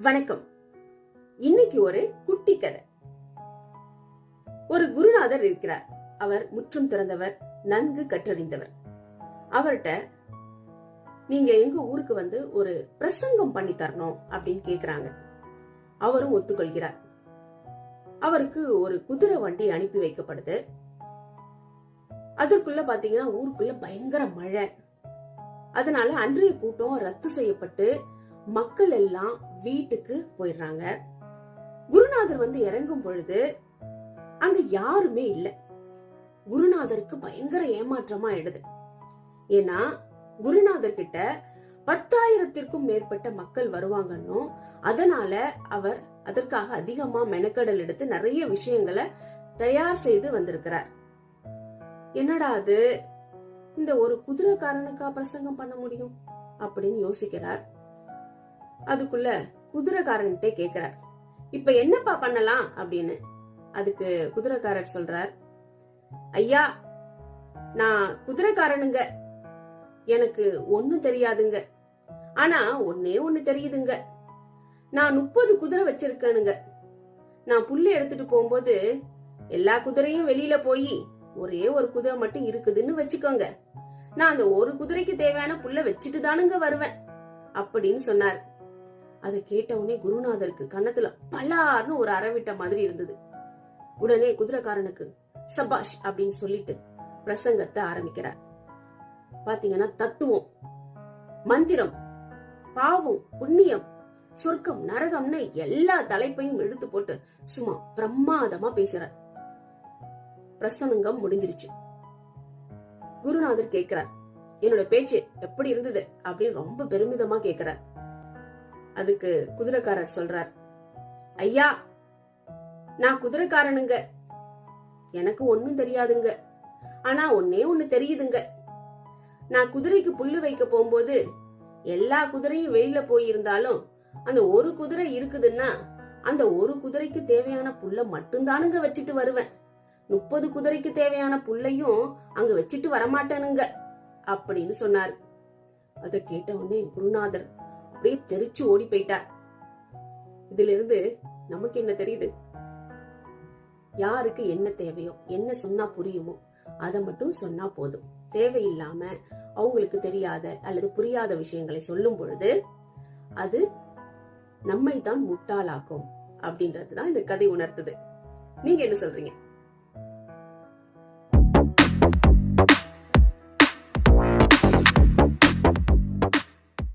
வணக்கம். இன்னைக்கு ஒரு குட்டி கதை. ஒரு குருநாதர் இருக்கிறார். அவர் முற்றும் திறந்தவர், நன்கு கற்றறிந்தவர். அவர்கிட்ட நீங்க எங்க ஊருக்கு வந்து ஒரு பிரசங்கம் பண்ணி தரணும் அப்படின்னு கேக்குறாங்க. அவரும் ஒத்துக்கொள்கிறார். அவருக்கு ஒரு குதிரை வண்டி அனுப்பி வைக்கப்படுது. அதற்குள்ள பாத்தீங்கன்னா ஊருக்குள்ள பயங்கர மழை. அதனால அன்றைய கூட்டம் ரத்து செய்யப்பட்டு மக்கள் எல்லாம் வீட்டுக்கு போயிடுறாங்க. குருநாதர் வந்து இறங்கும் பொழுது அங்க யாருமே இல்ல. குருநாதருக்கு பயங்கர ஏமாற்றமா ஆயிடுது. ஏன்னா குருநாதர் கிட்ட 10,000த்திற்கும் மேற்பட்ட மக்கள் வருவாங்கன்னும், அதனால அவர் அதற்காக அதிகமா மெனக்கடல் எடுத்து நிறைய விஷயங்களை தயார் செய்து வந்திருக்கிறார். என்னடா அது, இந்த ஒரு குதிரைக்காரனுக்கா பிரசங்கம் பண்ண முடியும் அப்படின்னு யோசிக்கிறார். அதுக்குள்ள குதிரைக்காரன்கிட்ட கேக்குறார், இப்ப என்னப்பா பண்ணலாம் அப்படின்னு. அதுக்கு குதிரைக்காரர் சொல்றார், ஐயா நான் குதிரைக்காரனுங்க, எனக்கு ஒண்ணும் தெரியாதுங்க, ஆனா ஒன்னே ஒண்ணு தெரியுதுங்க. நான் 30 குதிரை வச்சிருக்கேனுங்க. நான் புல்லு எடுத்துட்டு போகும்போது எல்லா குதிரையும் வெளியில போய் ஒரே ஒரு குதிரை மட்டும் இருக்குதுன்னு வச்சுக்கோங்க. நான் அந்த ஒரு குதிரைக்கு தேவையான புல்ல வச்சுட்டு தானுங்க வருவேன் அப்படின்னு சொன்னார். அதை கேட்டவுடனே குருநாதருக்கு கன்னத்துல பலார்னு ஒரு அரவிட்ட மாதிரி இருந்தது. உடனே குதிரைக்காரனுக்கு சபாஷ் அப்படின்னு சொல்லிட்டு பிரசங்கத்தை ஆரம்பிக்கிறார். பாத்தீங்கன்னா தத்துவம், மந்திரம், பாவம், புண்ணியம், சொர்க்கம், நரகம்னு எல்லா தலைப்பையும் எடுத்து போட்டு சும்மா பிரமாதமா பேசுறார். பிரசங்கம் முடிஞ்சிருச்சு. குருநாதர் கேட்கிறார், என்னோட பேச்சு எப்படி இருந்தது அப்படின்னு ரொம்ப பெருமிதமா கேட்கிறார். அதுக்கு குதிரைக்காரர் சொல்றார், ஐயா நான் குதிரைக்காரனுங்க, எனக்கு ஒண்ணும் தெரியாதுங்க, ஆனா ஒன்னே ஒண்ணு தெரியுதுங்க. நான் குதிரைக்கு புல்லு வைக்க போகும்போது எல்லா குதிரையும் வெளியில போயிருந்தாலும் அந்த ஒரு குதிரை இருக்குதுன்னா அந்த ஒரு குதிரைக்கு தேவையான புல்ல மட்டும்தானுங்க வச்சுட்டு வருவேன். 30 குதிரைக்கு தேவையான புல்லையும் அங்க வச்சுட்டு வரமாட்டேனுங்க அப்படின்னு சொன்னார். அதை கேட்ட உடனே குருநாதர் அப்படியே தெரிச்சு ஓடி போயிட்டார். இதுல இருந்து நமக்கு என்ன தெரியுது? யாருக்கு என்ன தேவையோ, என்ன சொன்னா புரியுமோ அதை மட்டும் சொன்னா போதும். தேவையில்லாம அவங்களுக்கு தெரியாத அல்லது புரியாத விஷயங்களை சொல்லும் பொழுது அது நம்மை தான் முட்டாளாக்கும் அப்படின்றதுதான் இந்த கதை உணர்த்துது. நீங்க என்ன சொல்றீங்க?